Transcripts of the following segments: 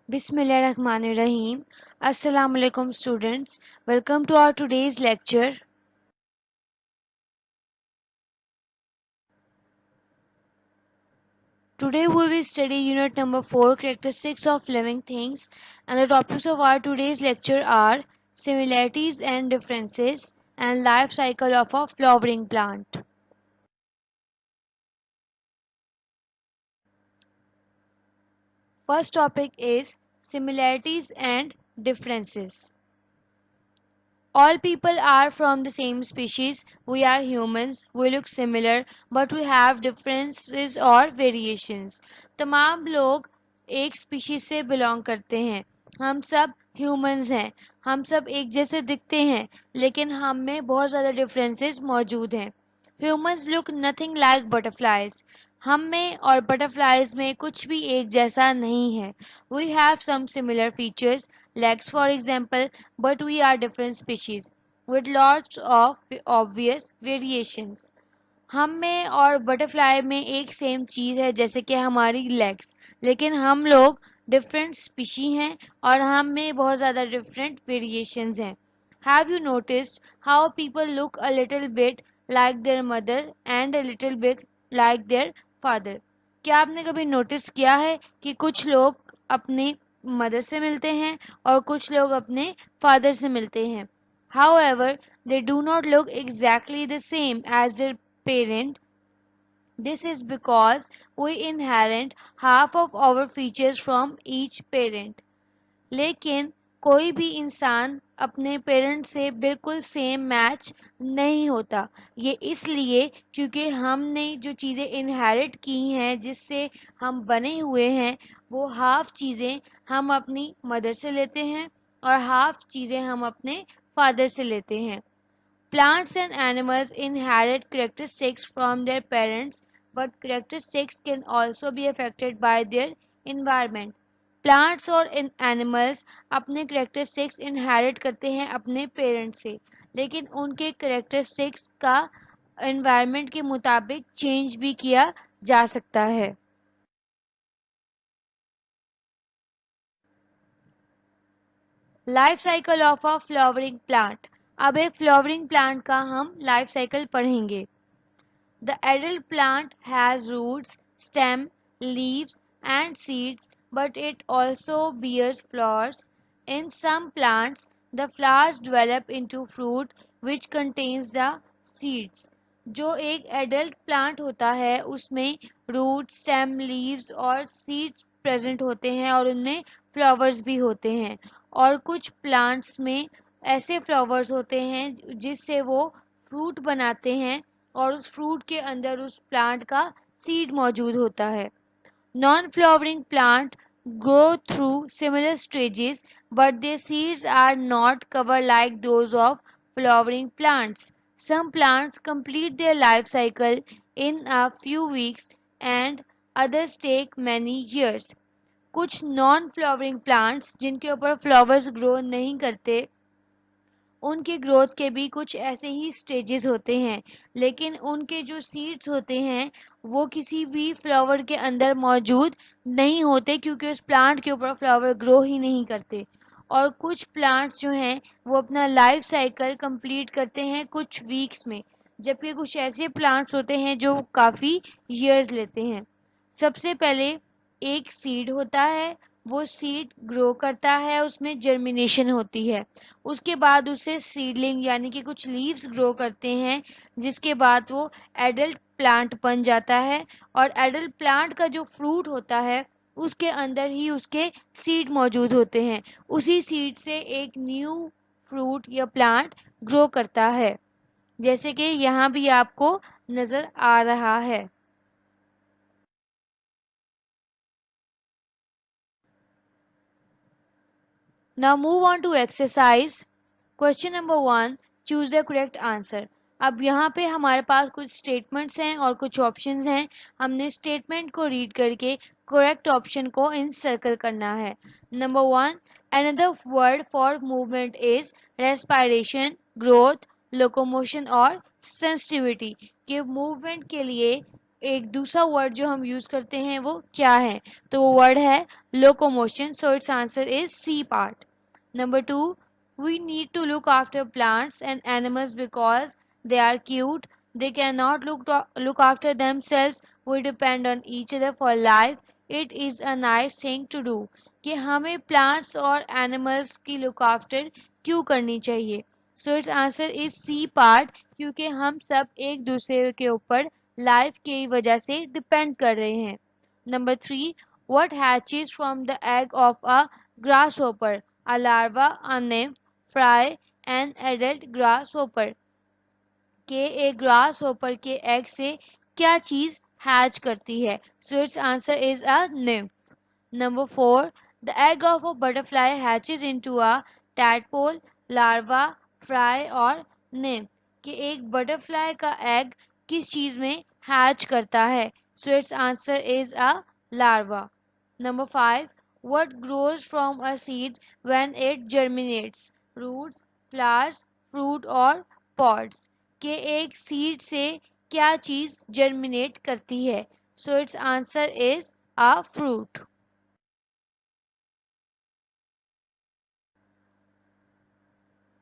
Bismillahirrahmanirrahim. Assalamu alaikum students. Welcome to our today's lecture. Today we will study unit number 4, characteristics of living things, and the topics of our today's lecture are similarities and differences and life cycle of a flowering plant. First topic is similarities and differences. All people are from the same species. We are humans. We look similar, but we have differences or variations. तमाम लोग एक species से belong करते हैं. हम सब humans हैं. हम सब एक जैसे दिखते हैं, लेकिन हम में बहुत ज़्यादा डिफरेंसेस मौजूद हैं. Humans look nothing like butterflies. हम में और बटरफ्लाइज में कुछ भी एक जैसा नहीं है. We have some similar features, legs for example, but we are different species with lots of obvious variations. हम में और बटरफ्लाई में एक सेम चीज़ है, जैसे कि हमारी लेग्स, लेकिन हम लोग डिफरेंट स्पीशी हैं और हम में बहुत ज़्यादा डिफरेंट वेरिएशंस हैं. Have you noticed how people look a little bit like there mother and a little bit like their father? क्या आपने कभी नोटिस किया है कि कुछ लोग अपनी मदर से मिलते हैं और कुछ लोग अपने फादर से मिलते हैं? However, they do not look exactly the same as their parent. This is because we inherit half of our features from each parent. लेकिन कोई भी इंसान अपने पेरेंट से बिल्कुल सेम मैच नहीं होता. ये इसलिए क्योंकि हमने जो चीज़ें इनहेरिट की हैं, जिससे हम बने हुए हैं, वो हाफ चीज़ें हम अपनी मदर से लेते हैं और हाफ चीज़ें हम अपने फादर से लेते हैं. Plants and animals inherit characteristics from their parents, but characteristics can also be affected by their environment. Plants और एनिमल्स अपने करेक्टरिस्टिक्स इनहेरिट करते हैं अपने पेरेंट्स से, लेकिन उनके करेक्टरिस्टिक्स का एनवायरनमेंट के मुताबिक चेंज भी किया जा सकता है. Life cycle of a flowering plant. अब एक फ्लावरिंग प्लांट का हम लाइफ साइकिल पढ़ेंगे. The adult plant has roots, stem, leaves, and seeds, but it also bears flowers. In some plants, the flowers develop into fruit which contains the seeds. जो एक adult plant होता है उसमें root, stem, leaves और seeds present होते हैं और उनमें फ्लावर्स भी होते हैं. और कुछ प्लांट्स में ऐसे फ्लावर्स होते हैं जिससे वो फ्रूट बनाते हैं और उस फ्रूट के अंदर उस प्लांट का सीड मौजूद होता है. Non flowering plant grow through similar stages, but their seeds are not covered like those of flowering plants. Some plants complete their life cycle in a few weeks and others take many years. कुछ non flowering plants जिनके ऊपर flowers grow नहीं करते, उनके growth के भी कुछ ऐसे ही स्टेजेस होते हैं, लेकिन उनके जो सीड्स होते हैं वो किसी भी फ्लावर के अंदर मौजूद नहीं होते, क्योंकि उस प्लांट के ऊपर फ्लावर ग्रो ही नहीं करते. और कुछ प्लांट्स जो हैं वो अपना लाइफ साइकिल कंप्लीट करते हैं कुछ वीक्स में, जबकि कुछ ऐसे प्लांट्स होते हैं जो काफ़ी ईयर्स लेते हैं. सबसे पहले एक सीड होता है, वो सीड ग्रो करता है, उसमें जर्मिनेशन होती है. उसके बाद उससे सीडलिंग यानी कि कुछ लीव्स ग्रो करते हैं, जिसके बाद वो एडल्ट प्लांट बन जाता है. और एडल्ट प्लांट का जो फ्रूट होता है उसके अंदर ही उसके सीड मौजूद होते हैं. उसी सीड से एक न्यू फ्रूट या प्लांट ग्रो करता है, जैसे कि यहाँ भी आपको नज़र आ रहा है. Now move on to exercise. Question number 1. Choose the correct answer. अब यहाँ पे हमारे पास कुछ स्टेटमेंट्स हैं और कुछ ऑप्शंस हैं. हमने स्टेटमेंट को रीड करके करेक्ट ऑप्शन को इन सर्कल करना है. Number 1. Another word for movement is respiration, growth, locomotion और sensitivity. कि मूवमेंट के लिए एक दूसरा वर्ड जो हम यूज करते हैं वो क्या है, तो वो वर्ड है locomotion. So it's answer is C part. Number 2, we need to look after plants and animals because they are cute. They cannot look after themselves. We depend on each other for life. It is a nice thing to do. कि हमें plants और animals की look after क्यों करनी चाहिए. So its answer is C part, क्योंकि हम सब एक दूसरे के ऊपर लाइफ की वजह से डिपेंड कर रहे हैं. Number 3, what hatches from the egg of a grasshopper? A larva, a nymph, fry, an adult grasshopper. के एक grasshopper के egg से क्या चीज hatch करती है? So its answer is a nymph. Number 4, the egg of a butterfly hatches into a tadpole, larva, fry और nymph. कि एक butterfly का egg किस चीज में hatch करता है? So its answer is a larva. Number 5, what grows from a seed when it germinates? Roots, flowers, fruit और pods. के एक seed से क्या चीज germinate करती है? So its answer is a fruit.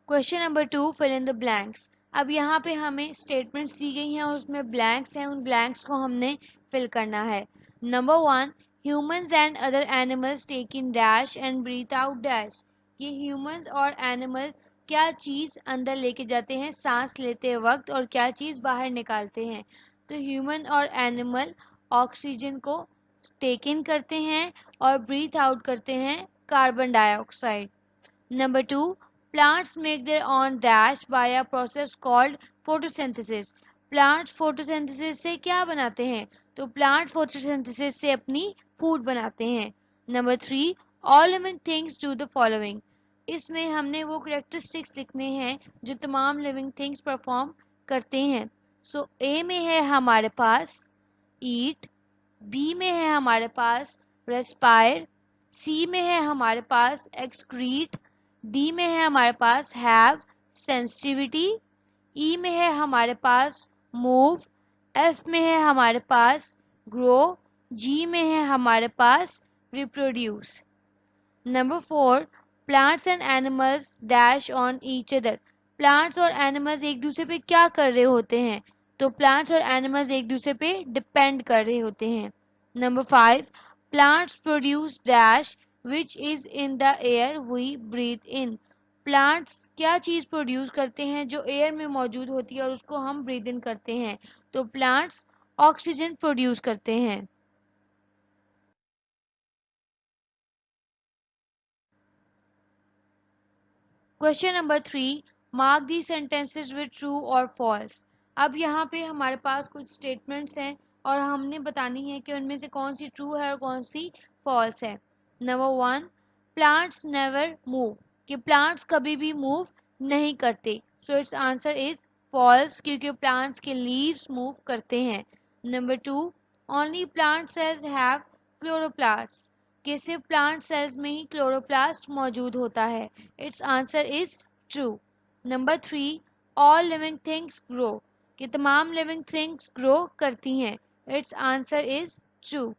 Question number 2, fill in the blanks. अब यहाँ पे हमें स्टेटमेंट्स दी गई हैं और उसमें ब्लैंक्स हैं, उन ब्लैंक्स को हमने फिल करना है. Number 1, humans and other animals take in dash and breathe out dash. ये ह्यूमंस और एनिमल्स क्या चीज़ अंदर लेके जाते हैं सांस लेते वक्त और क्या चीज़ बाहर निकालते हैं. तो ह्यूमन और एनिमल ऑक्सीजन को टेक इन करते हैं और ब्रीथ आउट करते हैं carbon dioxide. Number 2, plants make their own dash by a process called photosynthesis. Plants photosynthesis से क्या बनाते हैं? तो plant photosynthesis से अपनी food बनाते हैं. Number 3, all living things do the following. इसमें हमने वो characteristics लिखने हैं जो तमाम living things perform करते हैं. So A में है हमारे पास eat, B में है हमारे पास respire, C में है हमारे पास excrete, डी में है हमारे पास हैव सेंसिटिविटी, ई में है हमारे पास मूव, एफ में है हमारे पास ग्रो, जी में है हमारे पास reproduce. Number 4, plants and animals dash on each other. Plants और एनिमल्स एक दूसरे पे क्या कर रहे होते हैं? तो प्लांट्स और एनिमल्स एक दूसरे पे डिपेंड कर रहे होते हैं. Number 5, plants produce dash which is in the air we breathe in. Plants क्या चीज़ प्रोड्यूस करते हैं जो एयर में मौजूद होती है और उसको हम ब्रीद इन करते हैं? तो प्लांट्स ऑक्सीजन प्रोड्यूस करते हैं. Question number 3, mark the sentences with true और फॉल्स. अब यहाँ पे हमारे पास कुछ स्टेटमेंट्स हैं और हमने बतानी है कि उनमें से कौन सी ट्रू है और कौन सी फॉल्स है. Number 1, plants never move. कि प्लांट्स कभी भी मूव नहीं करते. So it's answer is false, क्योंकि प्लांट्स के लीव्स मूव करते हैं. Number 2, only plant cells have chloroplast. कि सिर्फ प्लांट सेल्स में ही क्लोरोप्लास्ट मौजूद होता है. It's answer is true. Number 3, all living things grow. कि तमाम लिविंग थिंग्स ग्रो करती हैं. It's answer is true.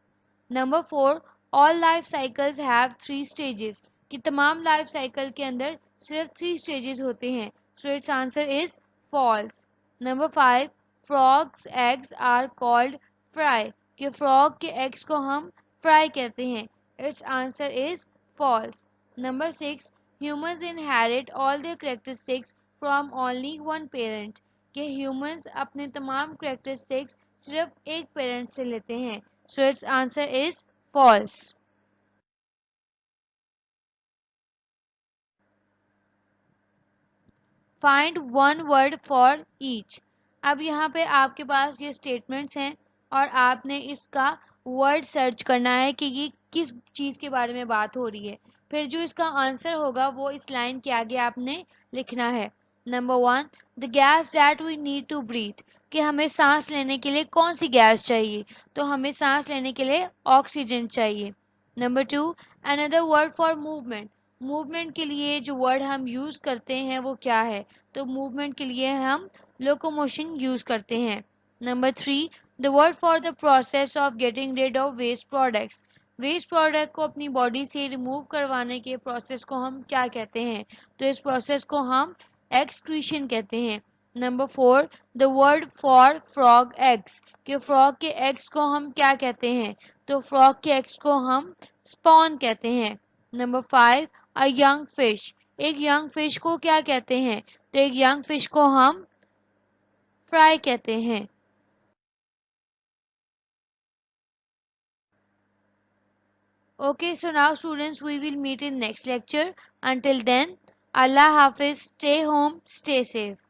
Number 4, all life cycles have 3 stages. कि तमाम लाइफ साइकिल के अंदर सिर्फ 3 स्टेजेस होते हैं. So it's answer is false. Number 5, frogs eggs are called fry. कि फ्रॉग के एग्स को हम फ्राई कहते हैं. Its answer is false. Number 6, humans inherit all their characteristics from only one parent. कि humans अपने तमाम characteristics सिर्फ एक parent से लेते हैं. So its answer is false. Find one word for each. अब यहाँ पे आपके पास ये स्टेटमेंट्स हैं और आपने इसका वर्ड सर्च करना है कि ये किस चीज़ के बारे में बात हो रही है. फिर जो इसका आंसर होगा वो इस लाइन के आगे आपने लिखना है. Number 1, the gas that we need to breathe. कि हमें सांस लेने के लिए कौन सी गैस चाहिए? तो हमें सांस लेने के लिए ऑक्सीजन चाहिए. Number 2, another word for movement. Movement के लिए जो वर्ड हम यूज़ करते हैं वो क्या है? तो मूवमेंट के लिए हम लोकोमोशन यूज़ करते हैं. Number 3, The word for the process of getting rid of waste products. Waste product को अपनी बॉडी से रिमूव करवाने के प्रोसेस को हम क्या कहते हैं? तो इस प्रोसेस को हम एक्सक्रीशन कहते हैं. Number 4, the word for frog eggs. कि फ्रॉग के एग्स को हम क्या कहते हैं? तो फ्रॉग के एग्स को हम स्पॉन कहते हैं. Number 5, a young fish. एक यंग फिश को क्या कहते हैं? तो एक यंग फिश को हम फ्राई कहते हैं. Okay, so now students, we will meet in next lecture. Until then, Allah Hafiz, stay home, stay safe.